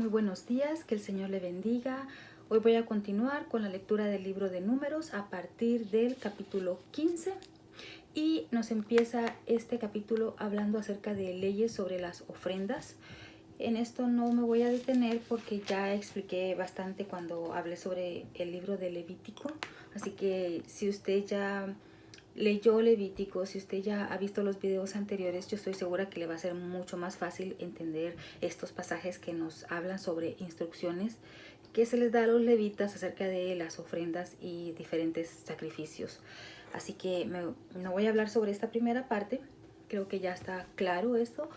Muy buenos días, que el Señor le bendiga. Hoy voy a continuar con la lectura del libro de Números a partir del capítulo 15 y nos empieza este capítulo hablando acerca de leyes sobre las ofrendas. En esto no me voy a detener porque ya expliqué bastante cuando hablé sobre el libro de Levítico, así que si usted ya leyó Levítico, si usted ya ha visto los videos anteriores, yo estoy segura que le va a ser mucho más fácil entender estos pasajes que nos hablan sobre instrucciones que se les da a los levitas acerca de las ofrendas y diferentes sacrificios. Así que no voy a hablar sobre esta primera parte, creo que ya está claro esto,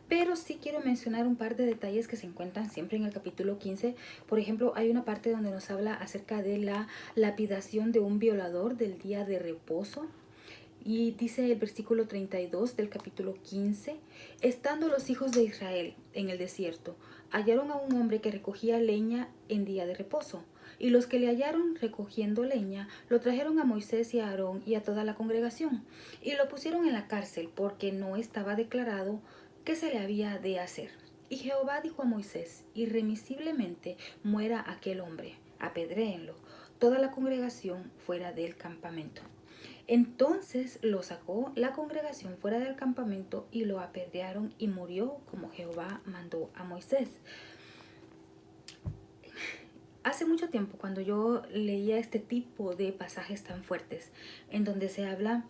pero sí quiero mencionar un par de detalles que se encuentran siempre en el capítulo 15. Por ejemplo, hay una parte donde nos habla acerca de la lapidación de un violador del día de reposo. Y dice el versículo 32 del capítulo 15, estando los hijos de Israel en el desierto, hallaron a un hombre que recogía leña en día de reposo. Y los que le hallaron recogiendo leña, lo trajeron a Moisés y a Aarón y a toda la congregación, y lo pusieron en la cárcel, porque no estaba declarado qué se le había de hacer. Y Jehová dijo a Moisés, irremisiblemente muera aquel hombre, apedréenlo, toda la congregación fuera del campamento. Entonces lo sacó la congregación fuera del campamento y lo apedrearon y murió como Jehová mandó a Moisés. Hace mucho tiempo, cuando yo leía este tipo de pasajes tan fuertes, en donde se habla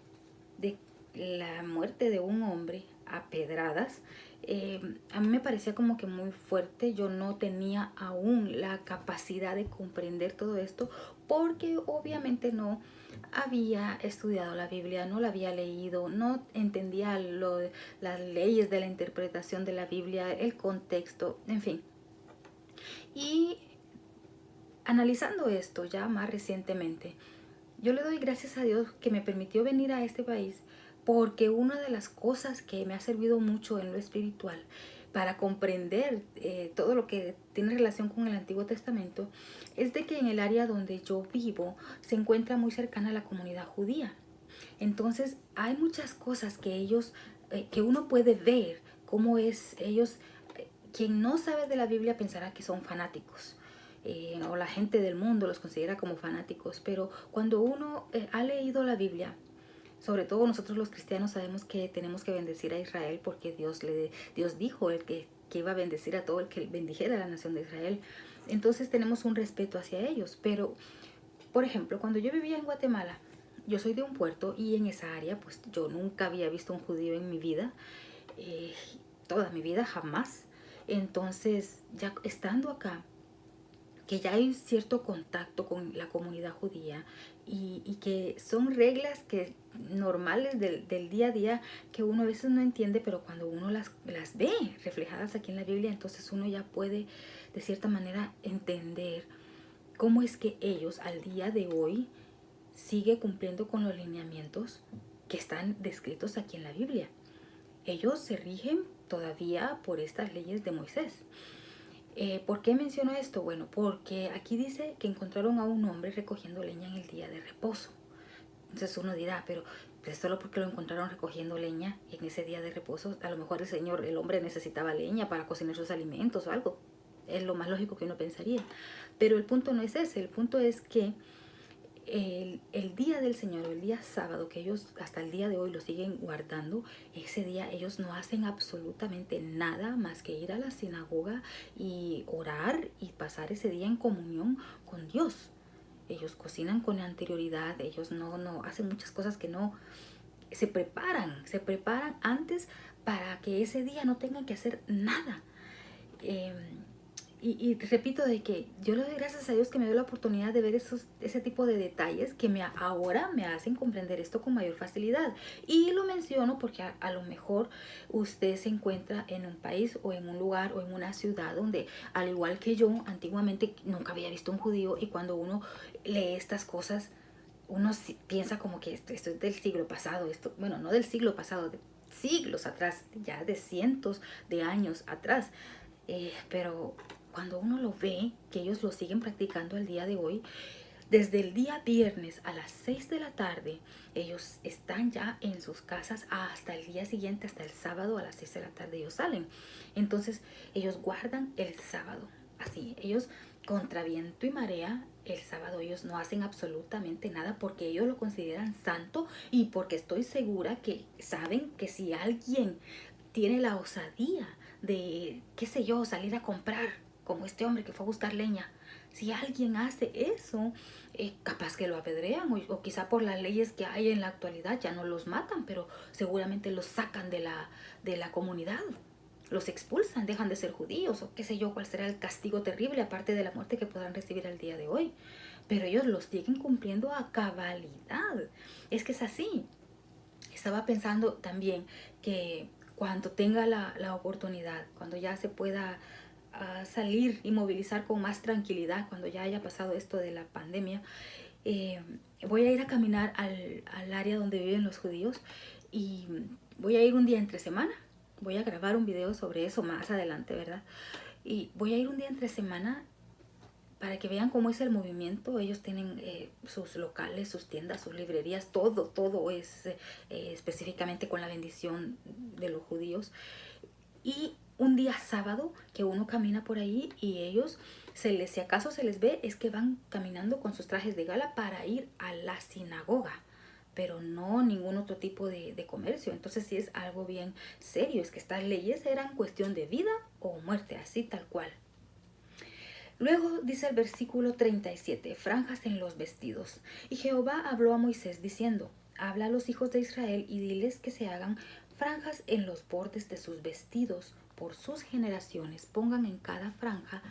de la muerte de un hombre a pedradas, a mí me parecía como que muy fuerte. Yo no tenía aún la capacidad de comprender todo esto porque obviamente no había estudiado la Biblia, no la había leído, no entendía las leyes de la interpretación de la Biblia, el contexto, en fin. Y analizando esto ya más recientemente, yo le doy gracias a Dios que me permitió venir a este país, porque una de las cosas que me ha servido mucho en lo espiritual para comprender todo lo que tiene relación con el Antiguo Testamento es de que en el área donde yo vivo se encuentra muy cercana a la comunidad judía. Entonces hay muchas cosas que que uno puede ver cómo es ellos. Quien no sabe de la Biblia pensará que son fanáticos. O la gente del mundo los considera como fanáticos, pero cuando uno ha leído la Biblia, sobre todo nosotros los cristianos sabemos que tenemos que bendecir a Israel porque Dios dijo que iba a bendecir a todo el que bendijera a la nación de Israel. Entonces tenemos un respeto hacia ellos. Pero, por ejemplo, cuando yo vivía en Guatemala, yo soy de un puerto y en esa área pues yo nunca había visto un judío en mi vida, eh, toda mi vida jamás. Entonces, ya estando acá, que ya hay cierto contacto con la comunidad judía y que son reglas que normales del día a día que uno a veces no entiende, pero cuando uno las ve reflejadas aquí en la Biblia, entonces uno ya puede de cierta manera entender cómo es que ellos al día de hoy sigue cumpliendo con los lineamientos que están descritos aquí en la Biblia. Ellos se rigen todavía por estas leyes de Moisés. ¿Por qué menciono esto? Bueno, porque aquí dice que encontraron a un hombre recogiendo leña en el día de reposo. Entonces uno dirá, pero pues solo porque lo encontraron recogiendo leña en ese día de reposo, a lo mejor el hombre necesitaba leña para cocinar sus alimentos o algo. Es lo más lógico que uno pensaría. Pero el punto no es ese, el punto es que el día del Señor, el día sábado, que ellos hasta el día de hoy lo siguen guardando, ese día ellos no hacen absolutamente nada más que ir a la sinagoga y orar y pasar ese día en comunión con Dios. Ellos cocinan con anterioridad, ellos no hacen muchas cosas que no se preparan antes para que ese día no tengan que hacer nada. Eh, y repito de que yo le doy gracias a Dios que me dio la oportunidad de ver ese tipo de detalles que ahora me hacen comprender esto con mayor facilidad. Y lo menciono porque a lo mejor usted se encuentra en un país o en un lugar o en una ciudad donde, al igual que yo, antiguamente nunca había visto un judío, y cuando uno lee estas cosas, uno piensa como que esto es del siglo pasado, bueno, no del siglo pasado, de siglos atrás, ya de cientos de años atrás. Pero cuando uno lo ve, que ellos lo siguen practicando al día de hoy, desde el día viernes a las 6 de la tarde, ellos están ya en sus casas hasta el día siguiente, hasta el sábado a las 6 de la tarde ellos salen. Entonces ellos guardan el sábado. así. Ellos contra viento y marea, el sábado ellos no hacen absolutamente nada porque ellos lo consideran santo y porque estoy segura que saben que si alguien tiene la osadía de, qué sé yo, salir a comprar, como este hombre que fue a buscar leña, si alguien hace eso, capaz que lo apedrean o quizá por las leyes que hay en la actualidad ya no los matan, pero seguramente los sacan de la comunidad, los expulsan, dejan de ser judíos o qué sé yo cuál será el castigo terrible aparte de la muerte que podrán recibir al día de hoy. Pero ellos los siguen cumpliendo a cabalidad. Es que es así. Estaba pensando también que cuando tenga la oportunidad, cuando ya se pueda salir y movilizar con más tranquilidad, cuando ya haya pasado esto de la pandemia, eh, voy a ir a caminar al área donde viven los judíos y voy a ir un día entre semana. Voy a grabar un video sobre eso más adelante, ¿verdad? Y voy a ir un día entre semana para que vean cómo es el movimiento. Ellos tienen sus locales, sus tiendas, sus librerías, todo es específicamente con la bendición de los judíos. Y un día sábado que uno camina por ahí y ellos, si acaso se les ve, es que van caminando con sus trajes de gala para ir a la sinagoga, pero no ningún otro tipo de comercio. Entonces sí es algo bien serio, es que estas leyes eran cuestión de vida o muerte, así tal cual. Luego dice el versículo 37, franjas en los vestidos. Y Jehová habló a Moisés diciendo, habla a los hijos de Israel y diles que se hagan franjas en los bordes de sus vestidos por sus generaciones. Pongan en cada franja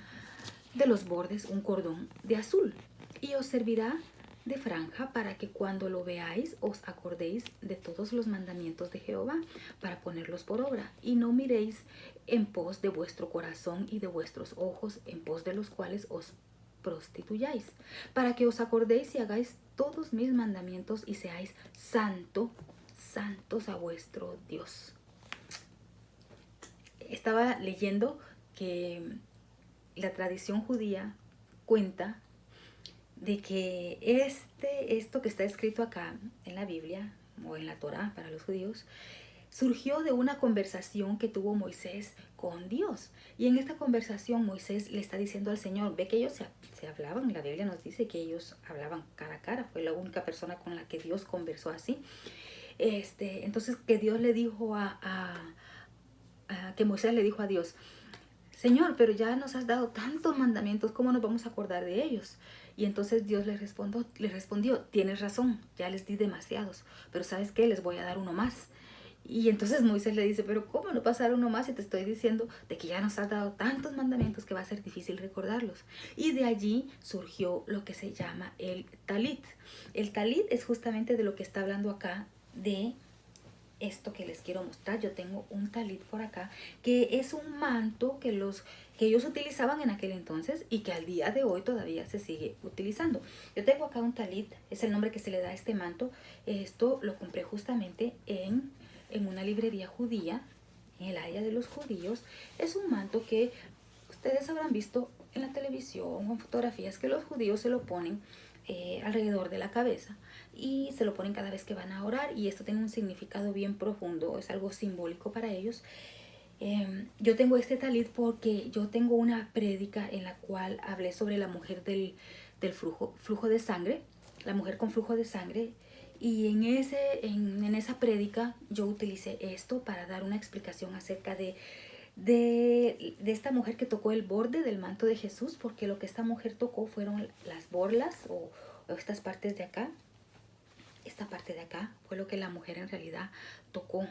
de los bordes un cordón de azul y os servirá de franja para que cuando lo veáis os acordéis de todos los mandamientos de Jehová para ponerlos por obra y no miréis en pos de vuestro corazón y de vuestros ojos en pos de los cuales os prostituyáis, para que os acordéis y hagáis todos mis mandamientos y seáis santos a vuestro Dios. Estaba leyendo que la tradición judía cuenta de que esto que está escrito acá en la Biblia o en la Torá para los judíos surgió de una conversación que tuvo Moisés con Dios. Y en esta conversación Moisés le está diciendo al Señor, ve que ellos se hablaban, la Biblia nos dice que ellos hablaban cara a cara, fue la única persona con la que Dios conversó así. Entonces que Dios le dijo que Moisés le dijo a Dios, Señor, pero ya nos has dado tantos mandamientos, ¿cómo nos vamos a acordar de ellos? Y entonces Dios le respondió, tienes razón, ya les di demasiados, pero ¿sabes qué? Les voy a dar uno más. Y entonces Moisés le dice, pero ¿cómo no pasar uno más si te estoy diciendo de que ya nos has dado tantos mandamientos que va a ser difícil recordarlos? Y de allí surgió lo que se llama el talit. El talit es justamente de lo que está hablando acá, de esto que les quiero mostrar. Yo tengo un talit por acá, que es un manto que ellos utilizaban en aquel entonces y que al día de hoy todavía se sigue utilizando. Yo tengo acá un talit, es el nombre que se le da a este manto. Esto lo compré justamente en una librería judía, en el área de los judíos. Es un manto que ustedes habrán visto en la televisión o en fotografías que los judíos se lo ponen alrededor de la cabeza y se lo ponen cada vez que van a orar, y esto tiene un significado bien profundo, es algo simbólico para ellos. Yo tengo este talit porque yo tengo una prédica en la cual hablé sobre la mujer del flujo de sangre, la mujer con flujo de sangre, y en esa prédica yo utilicé esto para dar una explicación acerca de esta mujer que tocó el borde del manto de Jesús, porque lo que esta mujer tocó fueron las borlas o estas partes de acá. Esta parte de acá fue lo que la mujer en realidad tocó.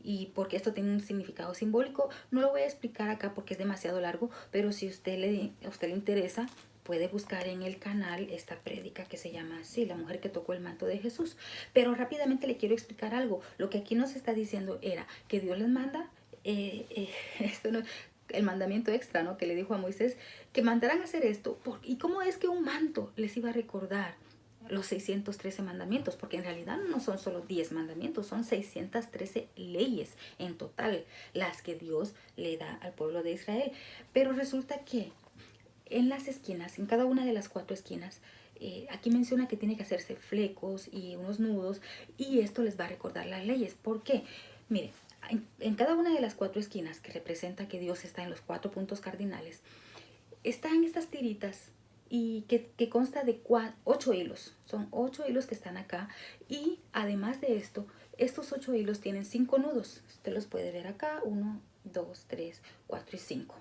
Y porque esto tiene un significado simbólico, no lo voy a explicar acá porque es demasiado largo, pero si a usted le interesa, puede buscar en el canal esta prédica que se llama así, la mujer que tocó el manto de Jesús. Pero rápidamente le quiero explicar algo. Lo que aquí nos está diciendo era que Dios les manda, esto no, el mandamiento extra, ¿no?, que le dijo a Moisés, que mandaran a hacer esto. ¿Y cómo es que un manto les iba a recordar los 613 mandamientos? Porque en realidad no son solo 10 mandamientos, son 613 leyes en total las que Dios le da al pueblo de Israel. Pero resulta que en las esquinas, en cada una de las 4 esquinas, aquí menciona que tiene que hacerse flecos y unos nudos, y esto les va a recordar las leyes. ¿Por qué? Miren, en cada una de las 4 esquinas, que representa que Dios está en los 4 puntos cardinales, están estas tiritas y que consta de 8 hilos. Son 8 hilos que están acá. Y además de esto, estos 8 hilos tienen 5 nudos. Usted los puede ver acá. 1, 2, 3, 4 y 5.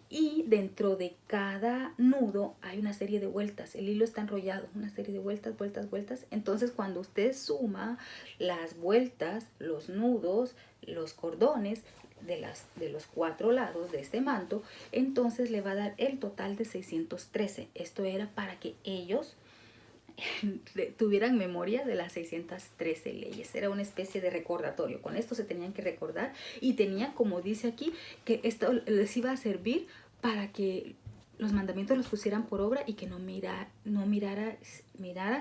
Y dentro de cada nudo hay una serie de vueltas. El hilo está enrollado, una serie de vueltas, vueltas, vueltas. Entonces cuando usted suma las vueltas, los nudos, los cordones de los 4 lados de este manto, entonces le va a dar el total de 613. Esto era para que ellos tuvieran memoria de las 613 leyes. Era una especie de recordatorio. Con esto se tenían que recordar y tenían, como dice aquí, que esto les iba a servir para que los mandamientos los pusieran por obra y que no miraran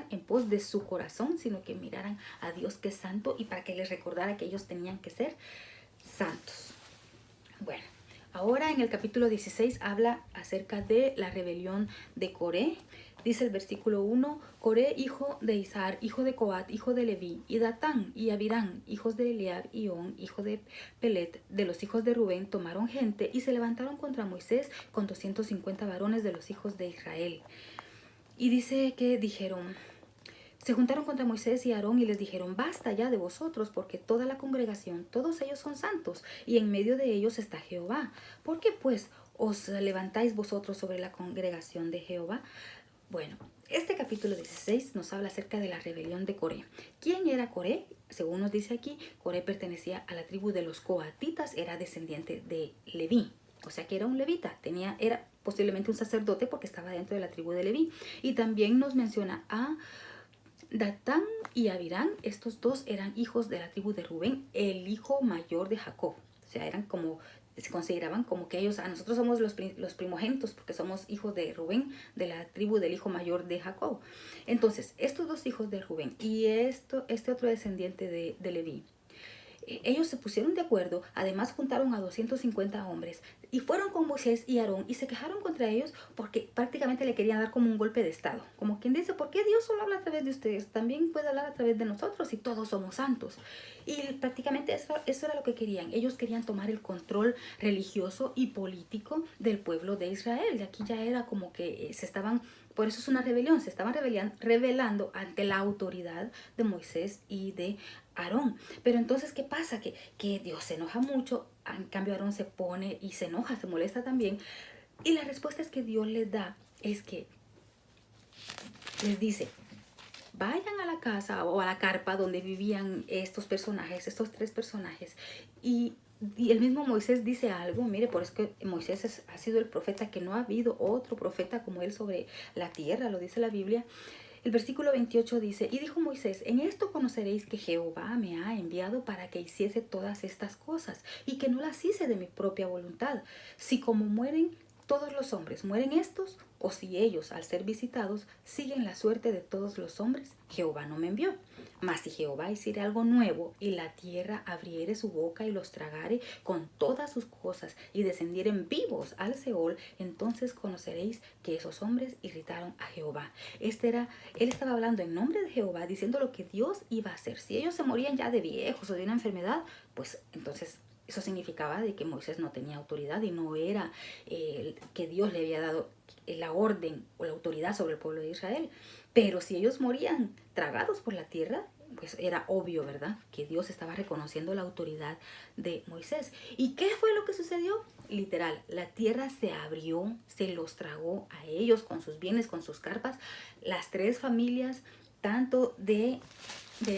en pos de su corazón, sino que miraran a Dios que es santo, y para que les recordara que ellos tenían que ser santos. Bueno, ahora en el capítulo 16 habla acerca de la rebelión de Coré. Dice el versículo 1, Coré, hijo de Izhar, hijo de Coat, hijo de Leví, y Datán y Abirán, hijos de Eliab, y On, hijo de Pelet, de los hijos de Rubén, tomaron gente y se levantaron contra Moisés con 250 varones de los hijos de Israel. Y dice que se juntaron contra Moisés y Aarón y les dijeron, basta ya de vosotros, porque toda la congregación, todos ellos son santos, y en medio de ellos está Jehová. ¿Por qué pues os levantáis vosotros sobre la congregación de Jehová? Bueno, este capítulo 16 nos habla acerca de la rebelión de Coré. ¿Quién era Coré? Según nos dice aquí, Coré pertenecía a la tribu de los coatitas, era descendiente de Leví. O sea que era un levita, era posiblemente un sacerdote porque estaba dentro de la tribu de Leví. Y también nos menciona a Datán y Abirán. Estos dos eran hijos de la tribu de Rubén, el hijo mayor de Jacob. O sea, se consideraban como que nosotros somos los primogénitos porque somos hijos de Rubén, de la tribu del hijo mayor de Jacob. Entonces, estos dos hijos de Rubén y este otro descendiente de Leví, ellos se pusieron de acuerdo, además juntaron a 250 hombres y fueron con Moisés y Aarón y se quejaron contra ellos porque prácticamente le querían dar como un golpe de estado. Como quien dice, ¿por qué Dios solo habla a través de ustedes? También puede hablar a través de nosotros y todos somos santos. Y prácticamente eso era lo que querían. Ellos querían tomar el control religioso y político del pueblo de Israel. De aquí ya era como que por eso es una rebelión, se estaban rebelando ante la autoridad de Moisés y de Aarón. Pero entonces, ¿qué pasa? Que Dios se enoja mucho, en cambio Aarón se pone y se enoja, se molesta también. Y la respuesta que Dios les da es que les dice, vayan a la casa o a la carpa donde vivían estos tres personajes, y el mismo Moisés dice algo. Mire, por eso que Moisés ha sido el profeta, que no ha habido otro profeta como él sobre la tierra, lo dice la Biblia. El versículo 28 dice, y dijo Moisés, en esto conoceréis que Jehová me ha enviado para que hiciese todas estas cosas, y que no las hice de mi propia voluntad. Si como mueren todos los hombres, mueren estos, o si ellos, al ser visitados, siguen la suerte de todos los hombres, Jehová no me envió. Mas si Jehová hiciere algo nuevo, y la tierra abriere su boca y los tragare con todas sus cosas, y descendieren vivos al Seol, entonces conoceréis que esos hombres irritaron a Jehová. Él estaba hablando en nombre de Jehová, diciendo lo que Dios iba a hacer. Si ellos se morían ya de viejos o de una enfermedad, pues entonces eso significaba de que Moisés no tenía autoridad y no era que Dios le había dado la orden o la autoridad sobre el pueblo de Israel. Pero si ellos morían tragados por la tierra, pues era obvio, ¿verdad?, que Dios estaba reconociendo la autoridad de Moisés. ¿Y qué fue lo que sucedió? Literal, la tierra se abrió, se los tragó a ellos con sus bienes, con sus carpas, las tres familias, tanto del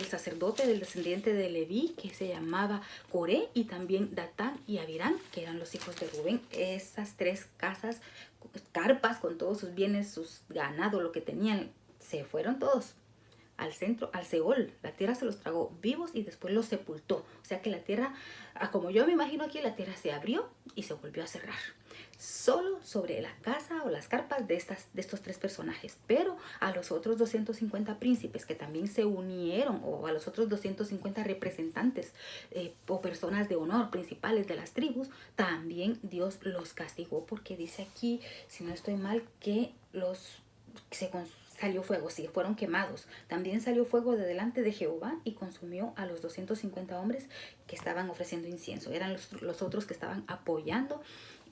sacerdote, del descendiente de Leví, que se llamaba Coré, y también Datán y Abirán, que eran los hijos de Rubén. Esas tres casas, carpas con todos sus bienes, sus ganado, lo que tenían, se fueron todos al centro, al Seol. La tierra se los tragó vivos y después los sepultó. O sea que la tierra, como yo me imagino aquí, la tierra se abrió y se volvió a cerrar. Solo sobre la casa o las carpas de estos tres personajes. Pero a los otros 250 príncipes que también se unieron, o a los otros 250 representantes o personas de honor principales de las tribus, también Dios los castigó, porque dice aquí, si no estoy mal, que salió fuego, sí, fueron quemados. También salió fuego de delante de Jehová y consumió a los 250 hombres que estaban ofreciendo incienso. Eran los otros que estaban apoyando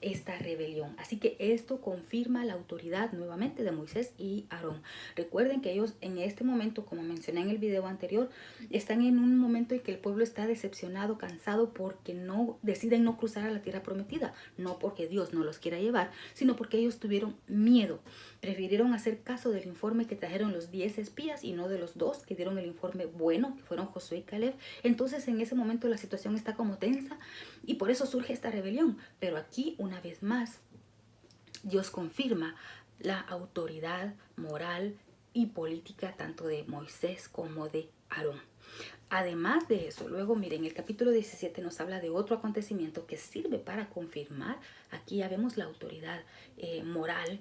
esta rebelión. Así que esto confirma la autoridad nuevamente de Moisés y Aarón. Recuerden que ellos en este momento, como mencioné en el video anterior, están en un momento en que el pueblo está decepcionado, cansado, porque deciden no cruzar a la tierra prometida. No porque Dios no los quiera llevar, sino porque ellos tuvieron miedo. Prefirieron hacer caso del informe que trajeron los 10 espías y no de los 2 que dieron el informe bueno, que fueron Josué y Caleb. Entonces en ese momento la situación está como tensa y por eso surge esta rebelión. Pero aquí, una vez más, Dios confirma la autoridad moral y política tanto de Moisés como de Aarón. Además de eso, luego miren, el capítulo 17 nos habla de otro acontecimiento que sirve para confirmar, aquí ya vemos la autoridad moral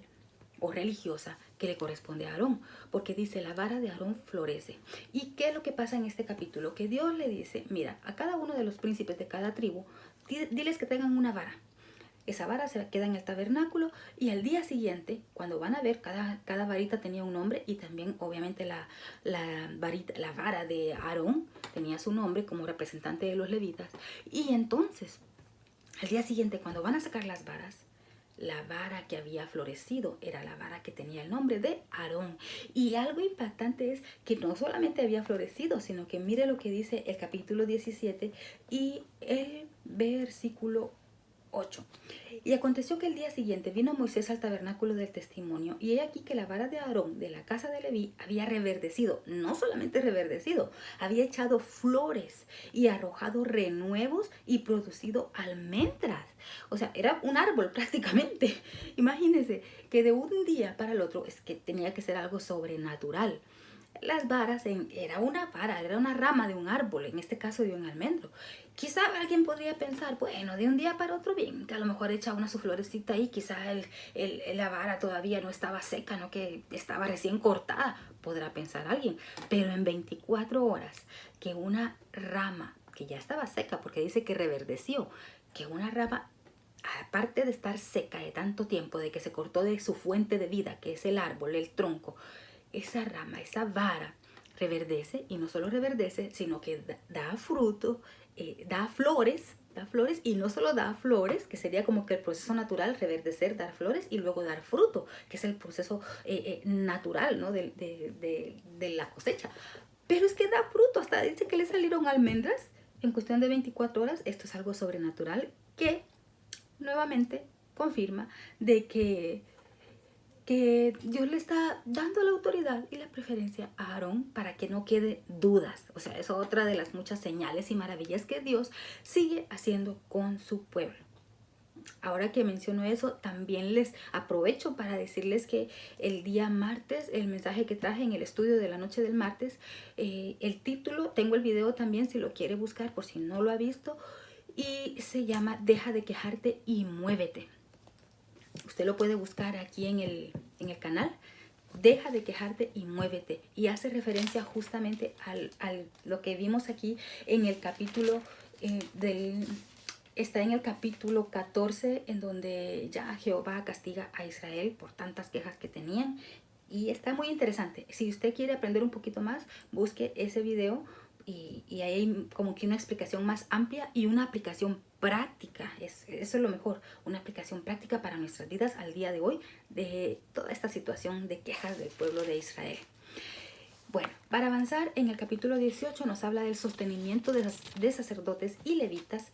o religiosa que le corresponde a Aarón, porque dice la vara de Aarón florece. ¿Y qué es lo que pasa en este capítulo? Que Dios le dice, mira, a cada uno de los príncipes de cada tribu, diles que tengan una vara. Esa vara se queda en el tabernáculo y al día siguiente, cuando van a ver, cada varita tenía un nombre y también obviamente la vara de Aarón tenía su nombre como representante de los levitas. Y entonces, al día siguiente, cuando van a sacar las varas, la vara que había florecido era la vara que tenía el nombre de Aarón. Y algo impactante es que no solamente había florecido, sino que mire lo que dice el capítulo 17 y el versículo 8. Y aconteció que el día siguiente vino Moisés al tabernáculo del testimonio, y he aquí que la vara de Aarón de la casa de Leví había reverdecido, no solamente reverdecido, había echado flores y arrojado renuevos y producido almendras. O sea, era un árbol prácticamente. Imagínense que de un día para el otro es que tenía que ser algo sobrenatural. Las varas era una vara, era una rama de un árbol, en este caso de un almendro. Quizá alguien podría pensar, bueno, de un día para otro bien, que a lo mejor echa una su florecita ahí, quizá la vara todavía no estaba seca, no que estaba recién cortada, podrá pensar alguien. Pero en 24 horas, que una rama, que ya estaba seca, porque dice que reverdeció, que una rama, aparte de estar seca de tanto tiempo, de que se cortó de su fuente de vida, que es el árbol, el tronco, esa rama, esa vara reverdece, y no solo reverdece, sino que da fruto, da flores, y no solo da flores, que sería como que el proceso natural, reverdecer, dar flores y luego dar fruto, que es el proceso natural, ¿no? de la cosecha. Pero es que da fruto, hasta dice que le salieron almendras en cuestión de 24 horas. Esto es algo sobrenatural que nuevamente confirma de que Dios le está dando la autoridad y la preferencia a Aarón para que no quede dudas. O sea, es otra de las muchas señales y maravillas que Dios sigue haciendo con su pueblo. Ahora que menciono eso, también les aprovecho para decirles que el día martes, el mensaje que traje en el estudio de la noche del martes, el título, tengo el video también si lo quiere buscar por si no lo ha visto, y se llama Deja de quejarte y muévete. Usted lo puede buscar aquí en el canal. Deja de quejarte y muévete. Y hace referencia justamente al lo que vimos aquí en el capítulo está en el capítulo 14, en donde ya Jehová castiga a Israel por tantas quejas que tenían. Y está muy interesante. Si usted quiere aprender un poquito más, busque ese video y ahí hay como que una explicación más amplia y una aplicación práctica. Eso es lo mejor, una aplicación práctica para nuestras vidas al día de hoy de toda esta situación de quejas del pueblo de Israel. Bueno, para avanzar, en el capítulo 18 nos habla del sostenimiento de sacerdotes y levitas.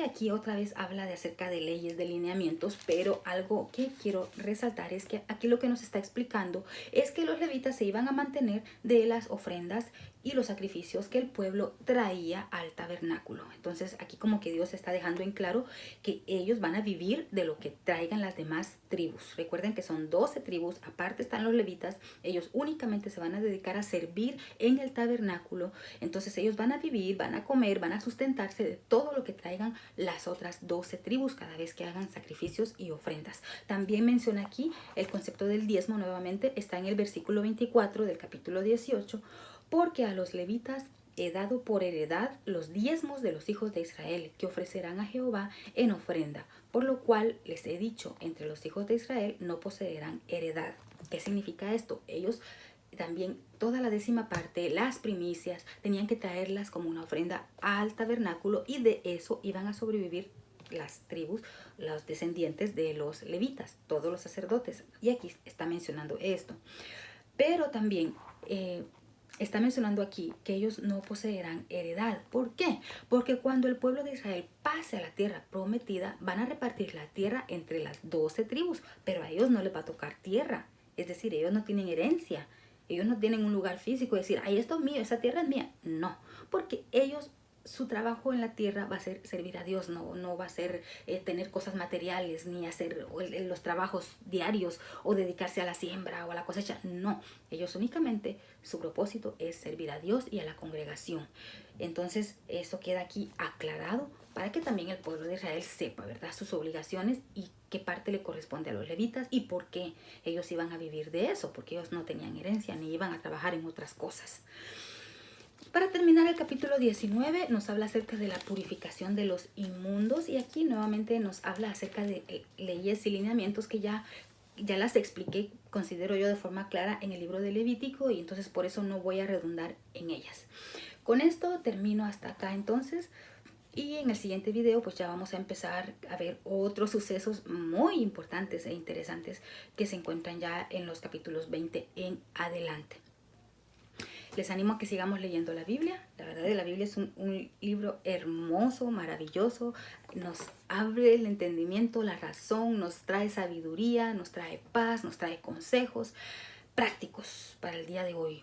Aquí otra vez habla de acerca de leyes, de lineamientos, pero algo que quiero resaltar es que aquí lo que nos está explicando es que los levitas se iban a mantener de las ofrendas y los sacrificios que el pueblo traía al tabernáculo. Entonces aquí como que Dios está dejando en claro que ellos van a vivir de lo que traigan las demás tribus. Recuerden que son 12 tribus, aparte están los levitas, ellos únicamente se van a dedicar a servir en el tabernáculo. Entonces ellos van a vivir, van a comer, van a sustentarse de todo lo que traigan las otras 12 tribus cada vez que hagan sacrificios y ofrendas. También menciona aquí el concepto del diezmo, nuevamente está en el versículo 24 del capítulo 18, porque a los levitas he dado por heredad los diezmos de los hijos de Israel, que ofrecerán a Jehová en ofrenda, por lo cual les he dicho, entre los hijos de Israel no poseerán heredad. ¿Qué significa esto? Ellos también, toda la 10ª parte, las primicias, tenían que traerlas como una ofrenda al tabernáculo, y de eso iban a sobrevivir las tribus, los descendientes de los levitas, todos los sacerdotes. Y aquí está mencionando esto. Pero también está mencionando aquí que ellos no poseerán heredad. ¿Por qué? Porque cuando el pueblo de Israel pase a la tierra prometida, van a repartir la tierra entre las 12 tribus, pero a ellos no les va a tocar tierra. Es decir, ellos no tienen herencia. Ellos no tienen un lugar físico, decir, ay, esto es mío, esa tierra es mía. No, porque ellos, su trabajo en la tierra va a ser servir a Dios, no va a ser tener cosas materiales, ni hacer los trabajos diarios o dedicarse a la siembra o a la cosecha. No, ellos únicamente, su propósito es servir a Dios y a la congregación. Entonces, eso queda aquí aclarado para que también el pueblo de Israel sepa, ¿verdad?, sus obligaciones y qué parte le corresponde a los levitas y por qué ellos iban a vivir de eso, porque ellos no tenían herencia ni iban a trabajar en otras cosas. Para terminar, el capítulo 19 nos habla acerca de la purificación de los inmundos y aquí nuevamente nos habla acerca de leyes y lineamientos que ya las expliqué, considero yo, de forma clara en el libro de Levítico, y entonces por eso no voy a redundar en ellas. Con esto termino hasta acá entonces. Y en el siguiente video pues ya vamos a empezar a ver otros sucesos muy importantes e interesantes que se encuentran ya en los capítulos 20 en adelante. Les animo a que sigamos leyendo la Biblia. La verdad, la Biblia es un libro hermoso, maravilloso. Nos abre el entendimiento, la razón, nos trae sabiduría, nos trae paz, nos trae consejos prácticos para el día de hoy,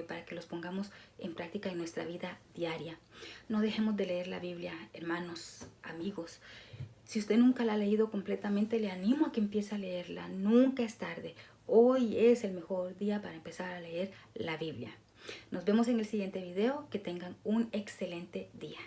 para que los pongamos en práctica en nuestra vida diaria. No dejemos de leer la Biblia, hermanos, amigos. Si usted nunca la ha leído completamente, le animo a que empiece a leerla. Nunca es tarde. Hoy es el mejor día para empezar a leer la Biblia. Nos vemos en el siguiente video. Que tengan un excelente día.